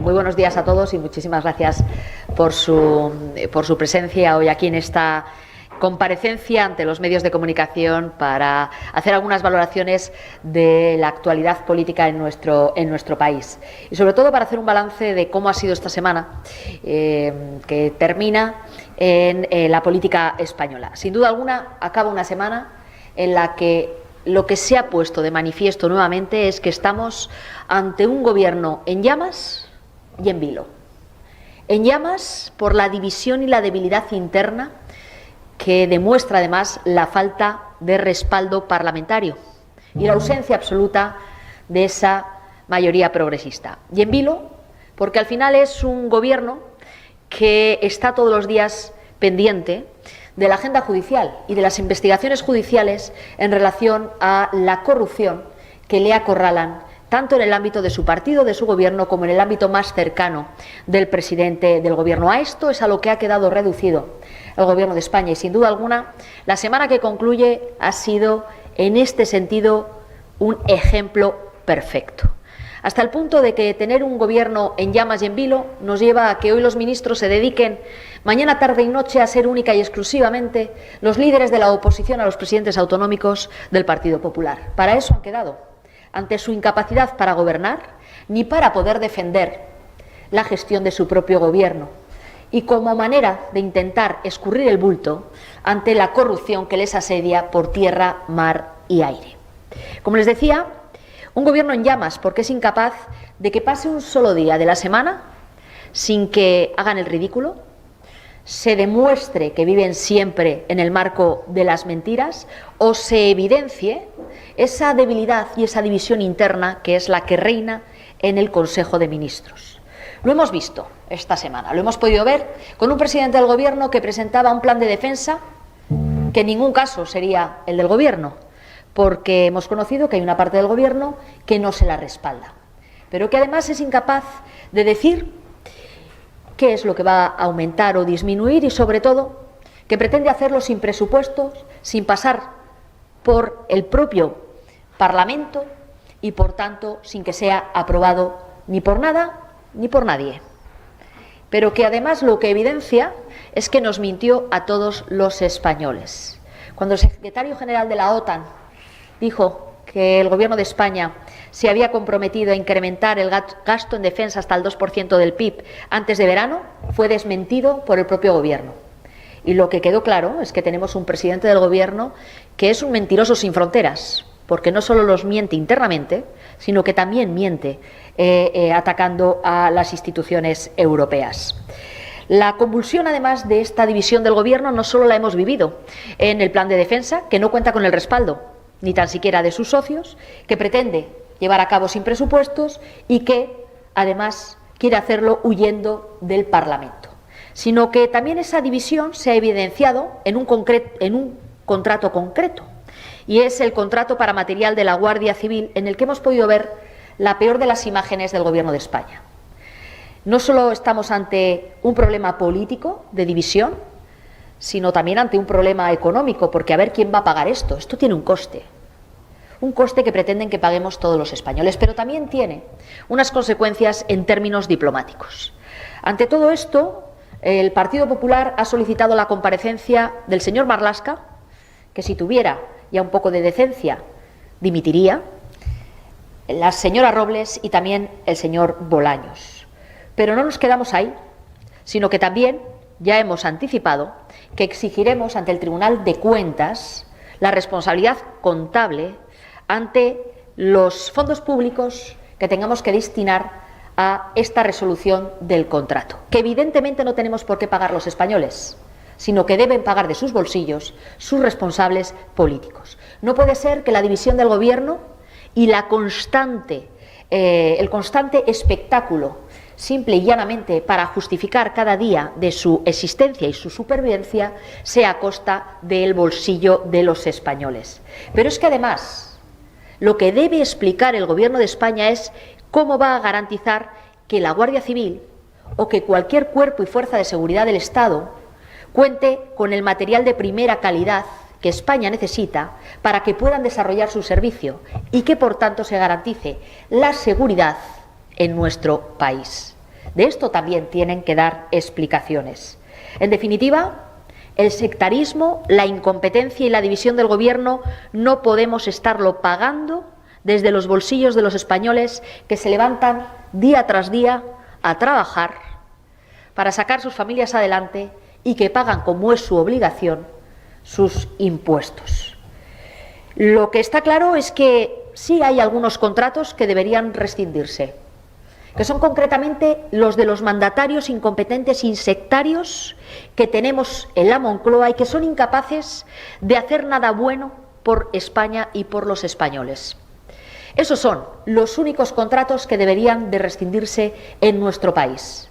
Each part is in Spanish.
Muy buenos días a todos y muchísimas gracias por su presencia hoy aquí en esta comparecencia ante los medios de comunicación para hacer algunas valoraciones de la actualidad política en nuestro país y sobre todo para hacer un balance de cómo ha sido esta semana que termina en la política española. Sin duda alguna acaba una semana en la que lo que se ha puesto de manifiesto nuevamente es que estamos ante un gobierno en llamas y en vilo. En llamas por la división y la debilidad interna que demuestra además la falta de respaldo parlamentario y la ausencia absoluta de esa mayoría progresista. Y en vilo porque al final es un gobierno que está todos los días pendiente de la agenda judicial y de las investigaciones judiciales en relación a la corrupción que le acorralan tanto en el ámbito de su partido, de su gobierno, como en el ámbito más cercano del presidente del gobierno. A esto es a lo que ha quedado reducido el gobierno de España y, sin duda alguna, la semana que concluye ha sido, en este sentido, un ejemplo perfecto. Hasta el punto de que tener un gobierno en llamas y en vilo nos lleva a que hoy los ministros se dediquen mañana, tarde y noche a ser única y exclusivamente los líderes de la oposición a los presidentes autonómicos del Partido Popular. Para eso han quedado, ante su incapacidad para gobernar ni para poder defender la gestión de su propio gobierno y como manera de intentar escurrir el bulto ante la corrupción que les asedia por tierra, mar y aire. Como les decía, un gobierno en llamas porque es incapaz de que pase un solo día de la semana sin que hagan el ridículo, se demuestre que viven siempre en el marco de las mentiras o se evidencie esa debilidad y esa división interna que es la que reina en el Consejo de Ministros. Lo hemos visto esta semana, lo hemos podido ver con un presidente del Gobierno que presentaba un plan de defensa que en ningún caso sería el del Gobierno, porque hemos conocido que hay una parte del Gobierno que no se la respalda, pero que además es incapaz de decir qué es lo que va a aumentar o disminuir y, sobre todo, que pretende hacerlo sin presupuestos, sin pasar por el propio Parlamento y, por tanto, sin que sea aprobado ni por nada ni por nadie. Pero que además lo que evidencia es que nos mintió a todos los españoles. Cuando el secretario general de la OTAN dijo que el Gobierno de España se había comprometido a incrementar el gasto en defensa hasta el 2% del PIB antes de verano, fue desmentido por el propio Gobierno. Y lo que quedó claro es que tenemos un presidente del Gobierno que es un mentiroso sin fronteras, porque no solo los miente internamente, sino que también miente atacando a las instituciones europeas. La convulsión, además de esta división del Gobierno, no solo la hemos vivido en el plan de defensa, que no cuenta con el respaldo ni tan siquiera de sus socios, que pretende llevar a cabo sin presupuestos y que, además, quiere hacerlo huyendo del Parlamento, sino que también esa división se ha evidenciado en un contrato concreto, y es el contrato para material de la Guardia Civil, en el que hemos podido ver la peor de las imágenes del Gobierno de España. No solo estamos ante un problema político de división, sino también ante un problema económico, porque a ver quién va a pagar esto. Esto tiene un coste que pretenden que paguemos todos los españoles, pero también tiene unas consecuencias en términos diplomáticos. Ante todo esto, el Partido Popular ha solicitado la comparecencia del señor Marlaska, que si tuviera ya un poco de decencia dimitiría, la señora Robles y también el señor Bolaños. Pero no nos quedamos ahí, sino que también ya hemos anticipado que exigiremos ante el Tribunal de Cuentas la responsabilidad contable ante los fondos públicos que tengamos que destinar a esta resolución del contrato, que evidentemente no tenemos por qué pagar los españoles, sino que deben pagar de sus bolsillos sus responsables políticos. No puede ser que la división del Gobierno y el constante espectáculo simple y llanamente para justificar cada día de su existencia y su supervivencia sea a costa del bolsillo de los españoles. Pero es que además lo que debe explicar el Gobierno de España es cómo va a garantizar que la Guardia Civil o que cualquier cuerpo y fuerza de seguridad del Estado cuente con el material de primera calidad que España necesita para que puedan desarrollar su servicio y que, por tanto, se garantice la seguridad en nuestro país. De esto también tienen que dar explicaciones. En definitiva, el sectarismo, la incompetencia y la división del Gobierno no podemos estarlo pagando desde los bolsillos de los españoles que se levantan día tras día a trabajar para sacar sus familias adelante y que pagan, como es su obligación, sus impuestos. Lo que está claro es que sí hay algunos contratos que deberían rescindirse, que son concretamente los de los mandatarios incompetentes y sectarios que tenemos en la Moncloa y que son incapaces de hacer nada bueno por España y por los españoles. Esos son los únicos contratos que deberían de rescindirse en nuestro país,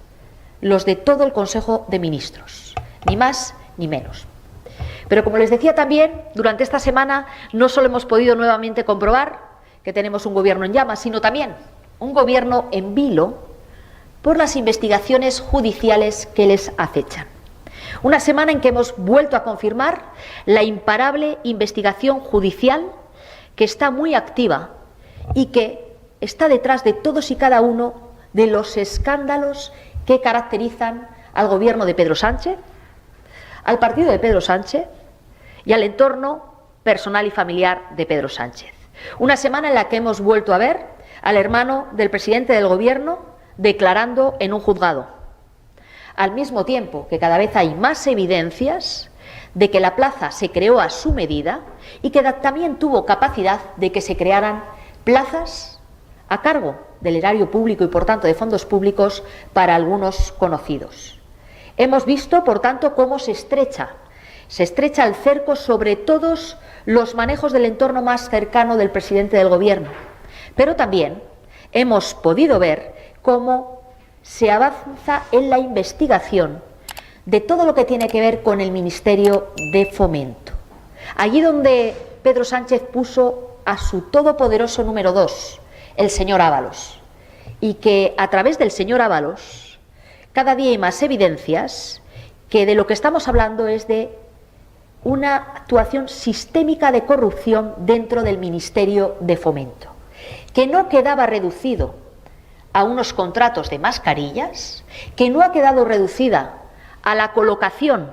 los de todo el Consejo de Ministros, ni más ni menos. Pero como les decía también, durante esta semana no solo hemos podido nuevamente comprobar que tenemos un gobierno en llamas, sino también un gobierno en vilo por las investigaciones judiciales que les acechan. Una semana en que hemos vuelto a confirmar la imparable investigación judicial que está muy activa y que está detrás de todos y cada uno de los escándalos que caracterizan al gobierno de Pedro Sánchez, al partido de Pedro Sánchez y al entorno personal y familiar de Pedro Sánchez. Una semana en la que hemos vuelto a ver al hermano del presidente del Gobierno declarando en un juzgado, al mismo tiempo que cada vez hay más evidencias de que la plaza se creó a su medida y que también tuvo capacidad de que se crearan plazas a cargo del erario público y, por tanto, de fondos públicos para algunos conocidos. Hemos visto, por tanto, cómo se estrecha el cerco sobre todos los manejos del entorno más cercano del presidente del Gobierno. Pero también hemos podido ver cómo se avanza en la investigación de todo lo que tiene que ver con el Ministerio de Fomento. Allí donde Pedro Sánchez puso a su todopoderoso número 2, el señor Ábalos, y que a través del señor Ábalos cada día hay más evidencias que de lo que estamos hablando es de una actuación sistémica de corrupción dentro del Ministerio de Fomento, que no quedaba reducido a unos contratos de mascarillas, que no ha quedado reducida a la colocación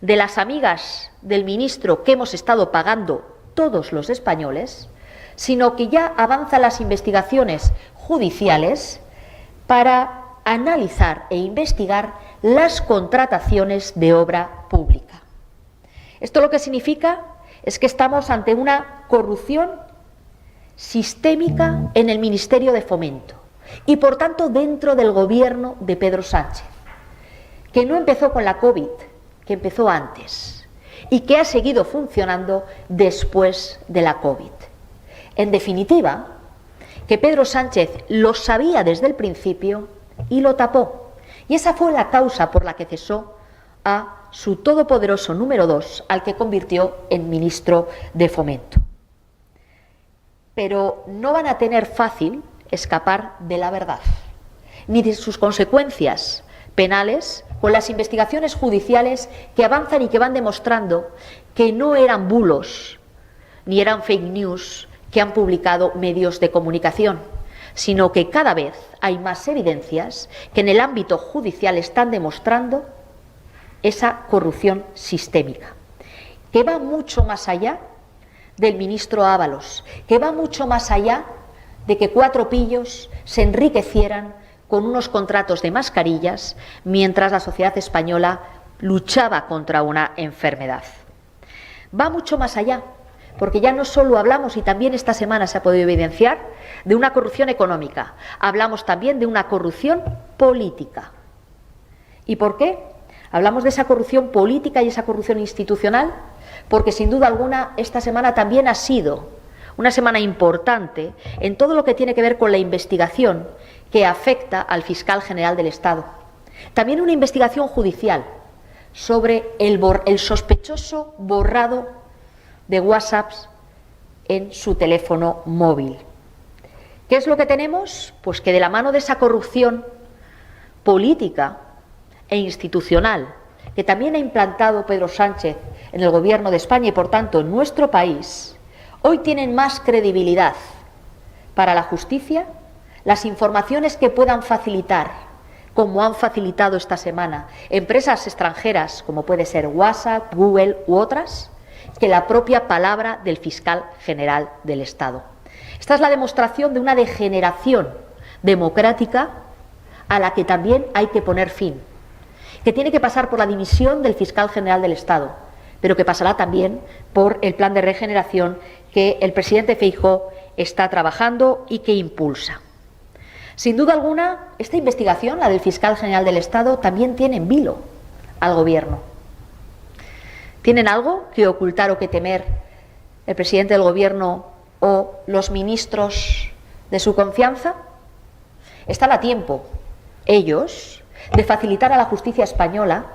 de las amigas del ministro que hemos estado pagando todos los españoles, sino que ya avanzan las investigaciones judiciales para analizar e investigar las contrataciones de obra pública. Esto lo que significa es que estamos ante una corrupción sistémica en el Ministerio de Fomento y, por tanto, dentro del gobierno de Pedro Sánchez, que no empezó con la COVID, que empezó antes y que ha seguido funcionando después de la COVID. En definitiva, que Pedro Sánchez lo sabía desde el principio y lo tapó. Y esa fue la causa por la que cesó a su todopoderoso número 2, al que convirtió en ministro de Fomento. Pero no van a tener fácil escapar de la verdad, ni de sus consecuencias penales, con las investigaciones judiciales que avanzan y que van demostrando que no eran bulos ni eran fake news que han publicado medios de comunicación, sino que cada vez hay más evidencias que en el ámbito judicial están demostrando esa corrupción sistémica, que va mucho más allá del ministro Ábalos, que va mucho más allá de que 4 pillos se enriquecieran con unos contratos de mascarillas mientras la sociedad española luchaba contra una enfermedad. Va mucho más allá, porque ya no solo hablamos, y también esta semana se ha podido evidenciar, de una corrupción económica, hablamos también de una corrupción política. ¿Y por qué? Hablamos de esa corrupción política y esa corrupción institucional, porque sin duda alguna esta semana también ha sido una semana importante en todo lo que tiene que ver con la investigación que afecta al fiscal general del Estado. También una investigación judicial sobre el sospechoso borrado de WhatsApps en su teléfono móvil. ¿Qué es lo que tenemos? Pues que de la mano de esa corrupción política e institucional que también ha implantado Pedro Sánchez en el Gobierno de España y, por tanto, en nuestro país, hoy tienen más credibilidad para la justicia las informaciones que puedan facilitar como han facilitado esta semana empresas extranjeras, como puede ser WhatsApp, Google u otras, que la propia palabra del fiscal general del Estado. Esta es la demostración de una degeneración democrática a la que también hay que poner fin, que tiene que pasar por la dimisión del fiscal general del Estado, pero que pasará también por el plan de regeneración que el presidente Feijóo está trabajando y que impulsa. Sin duda alguna, esta investigación, la del fiscal general del Estado, también tiene en vilo al Gobierno. ¿Tienen algo que ocultar o que temer el presidente del Gobierno o los ministros de su confianza? Están a tiempo, ellos, de facilitar a la justicia española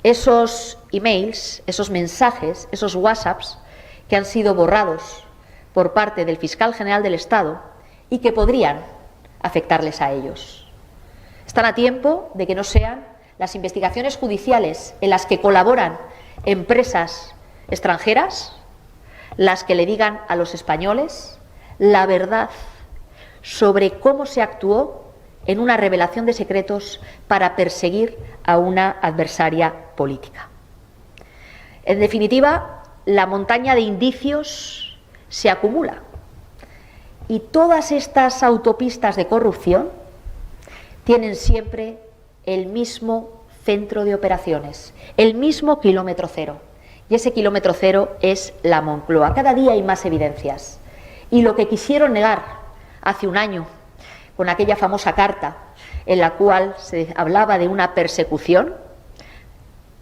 esos emails, esos mensajes, esos WhatsApps que han sido borrados por parte del fiscal general del Estado y que podrían afectarles a ellos. Están a tiempo de que no sean las investigaciones judiciales en las que colaboran empresas extranjeras las que le digan a los españoles la verdad sobre cómo se actuó en una revelación de secretos para perseguir a una adversaria política. En definitiva, la montaña de indicios se acumula y todas estas autopistas de corrupción tienen siempre el mismo centro de operaciones, el mismo kilómetro cero. Y ese kilómetro cero es la Moncloa. Cada día hay más evidencias. Y lo que quisieron negar hace un año con aquella famosa carta en la cual se hablaba de una persecución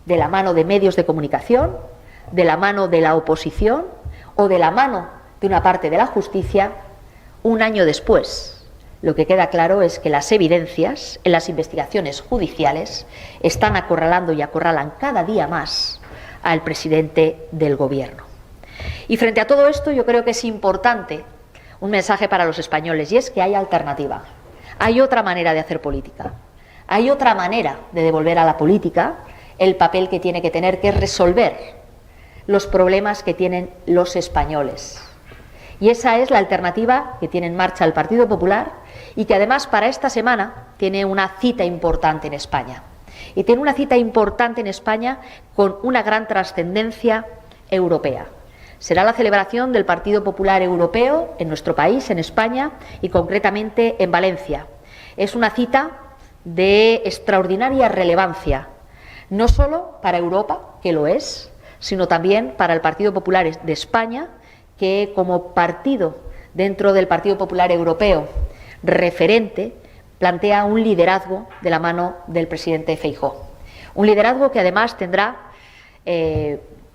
de la mano de medios de comunicación, de la mano de la oposición o de la mano de una parte de la justicia, un año después, lo que queda claro es que las evidencias en las investigaciones judiciales están acorralando y acorralan cada día más al presidente del Gobierno. Y frente a todo esto yo creo que es importante un mensaje para los españoles, y es que hay alternativa. Hay otra manera de hacer política. Hay otra manera de devolver a la política el papel que tiene que tener, que es resolver los problemas que tienen los españoles. Y esa es la alternativa que tiene en marcha el Partido Popular y que además para esta semana tiene una cita importante en España. Y tiene una cita importante en España con una gran trascendencia europea. Será la celebración del Partido Popular Europeo en nuestro país, en España, y concretamente en Valencia. Es una cita de extraordinaria relevancia, no solo para Europa, que lo es, sino también para el Partido Popular de España, que como partido dentro del Partido Popular Europeo referente, plantea un liderazgo de la mano del presidente Feijóo. Un liderazgo que además tendrá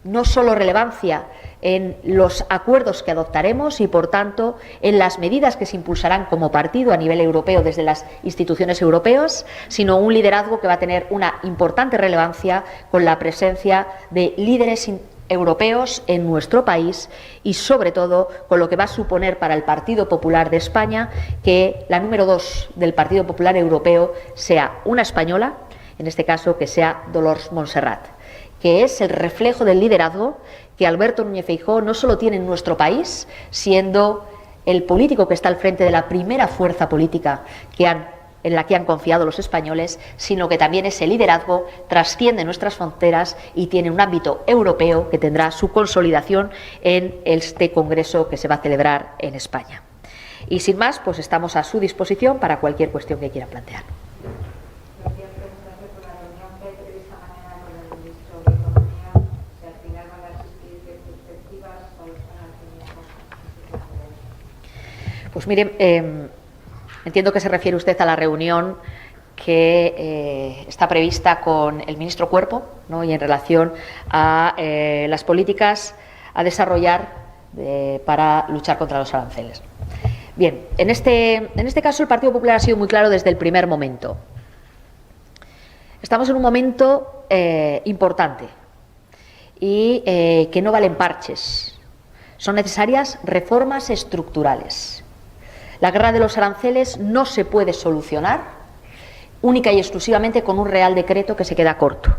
no solo relevancia en los acuerdos que adoptaremos y, por tanto, en las medidas que se impulsarán como partido a nivel europeo desde las instituciones europeas, sino un liderazgo que va a tener una importante relevancia con la presencia de líderes europeos en nuestro país y, sobre todo, con lo que va a suponer para el Partido Popular de España que la número 2 del Partido Popular Europeo sea una española, en este caso que sea Dolors Montserrat, que es el reflejo del liderazgo que Alberto Núñez Feijóo no solo tiene en nuestro país, siendo el político que está al frente de la primera fuerza política en la que han confiado los españoles, sino que también ese liderazgo trasciende nuestras fronteras y tiene un ámbito europeo que tendrá su consolidación en este congreso que se va a celebrar en España. Y sin más, pues estamos a su disposición para cualquier cuestión que quiera plantear. Pues mire, entiendo que se refiere usted a la reunión que está prevista con el ministro Cuerpo, ¿no? Y en relación a las políticas a desarrollar para luchar contra los aranceles. Bien, en este caso el Partido Popular ha sido muy claro desde el primer momento. Estamos en un momento importante y que no valen parches. Son necesarias reformas estructurales. La guerra de los aranceles no se puede solucionar única y exclusivamente con un real decreto que se queda corto.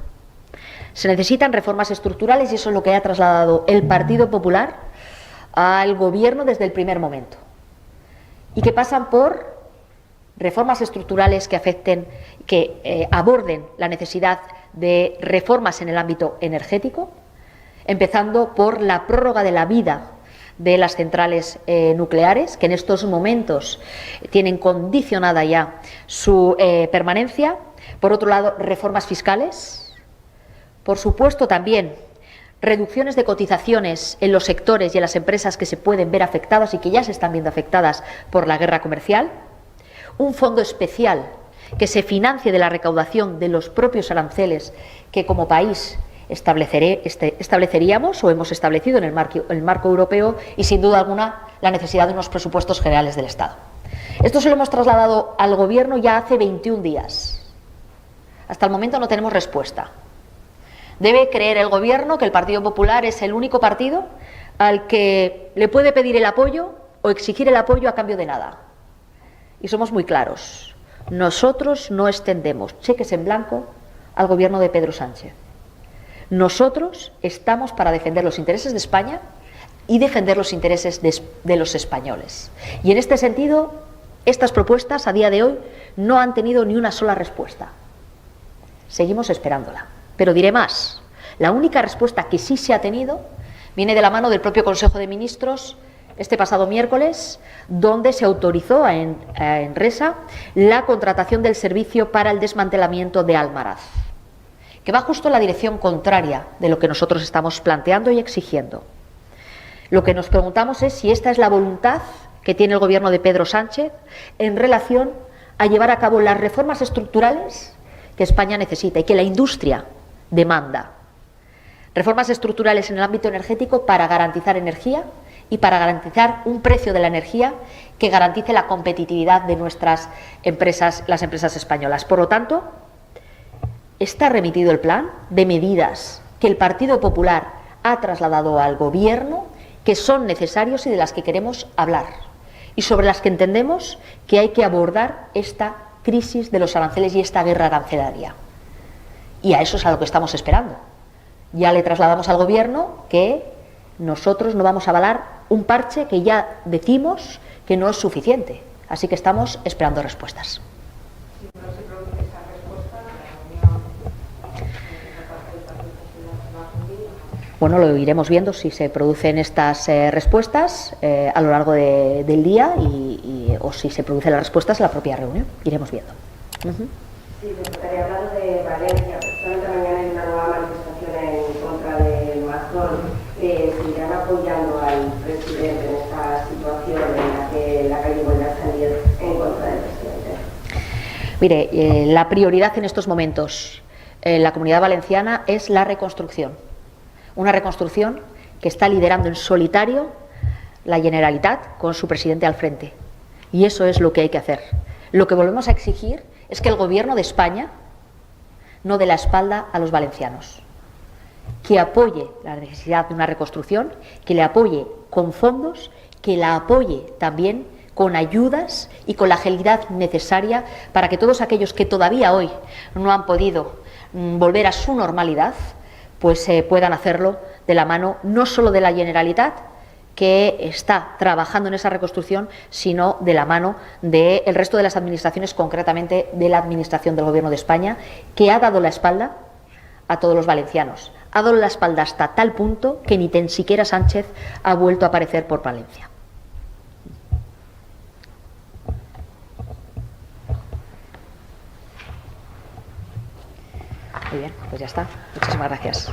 Se necesitan reformas estructurales y eso es lo que ha trasladado el Partido Popular al Gobierno desde el primer momento. Y que pasan por reformas estructurales que afecten, que aborden la necesidad de reformas en el ámbito energético, empezando por la prórroga de la vida de las centrales nucleares, que en estos momentos tienen condicionada ya su permanencia. Por otro lado, reformas fiscales. Por supuesto, también reducciones de cotizaciones en los sectores y en las empresas que se pueden ver afectadas y que ya se están viendo afectadas por la guerra comercial. Un fondo especial que se financie de la recaudación de los propios aranceles que como país estableceríamos o hemos establecido en el marco europeo, y sin duda alguna la necesidad de unos presupuestos generales del Estado. Esto se lo hemos trasladado al Gobierno ya hace 21 días. Hasta el momento no tenemos respuesta. Debe creer el Gobierno que el Partido Popular es el único partido al que le puede pedir el apoyo o exigir el apoyo a cambio de nada. Y somos muy claros. Nosotros no extendemos cheques en blanco al Gobierno de Pedro Sánchez. Nosotros estamos para defender los intereses de España y defender los intereses de los españoles. Y en este sentido, estas propuestas a día de hoy no han tenido ni una sola respuesta. Seguimos esperándola. Pero diré más, la única respuesta que sí se ha tenido viene de la mano del propio Consejo de Ministros este pasado miércoles, donde se autorizó a Enresa la contratación del servicio para el desmantelamiento de Almaraz, que va justo en la dirección contraria de lo que nosotros estamos planteando y exigiendo. Lo que nos preguntamos es si esta es la voluntad que tiene el Gobierno de Pedro Sánchez en relación a llevar a cabo las reformas estructurales que España necesita y que la industria demanda. Reformas estructurales en el ámbito energético para garantizar energía y para garantizar un precio de la energía que garantice la competitividad de nuestras empresas, las empresas españolas. Por lo tanto, está remitido el plan de medidas que el Partido Popular ha trasladado al Gobierno, que son necesarios y de las que queremos hablar, y sobre las que entendemos que hay que abordar esta crisis de los aranceles y esta guerra arancelaria. Y a eso es a lo que estamos esperando. Ya le trasladamos al Gobierno que nosotros no vamos a avalar un parche que ya decimos que no es suficiente. Así que estamos esperando respuestas. Bueno, lo iremos viendo si se producen estas respuestas a lo largo del día o si se producen las respuestas en la propia reunión. Iremos viendo. Sí, me gustaría hablar de Valencia. Precisamente mañana hay una nueva manifestación en contra de Mazón. ¿Seguirán apoyando al presidente en esta situación en la que la calle vuelve a salir en contra del presidente? Mire, la prioridad en estos momentos en la Comunidad Valenciana es la reconstrucción. Una reconstrucción que está liderando en solitario la Generalitat con su presidente al frente. Y eso es lo que hay que hacer. Lo que volvemos a exigir es que el Gobierno de España no dé la espalda a los valencianos, que apoye la necesidad de una reconstrucción, que le apoye con fondos, que la apoye también con ayudas y con la agilidad necesaria para que todos aquellos que todavía hoy no han podido volver a su normalidad, pues puedan hacerlo de la mano no solo de la Generalitat, que está trabajando en esa reconstrucción, sino de la mano del resto de las administraciones, concretamente de la Administración del Gobierno de España, que ha dado la espalda a todos los valencianos. Ha dado la espalda hasta tal punto que ni tan siquiera Sánchez ha vuelto a aparecer por Valencia. Muy bien, pues ya está. Muchísimas gracias.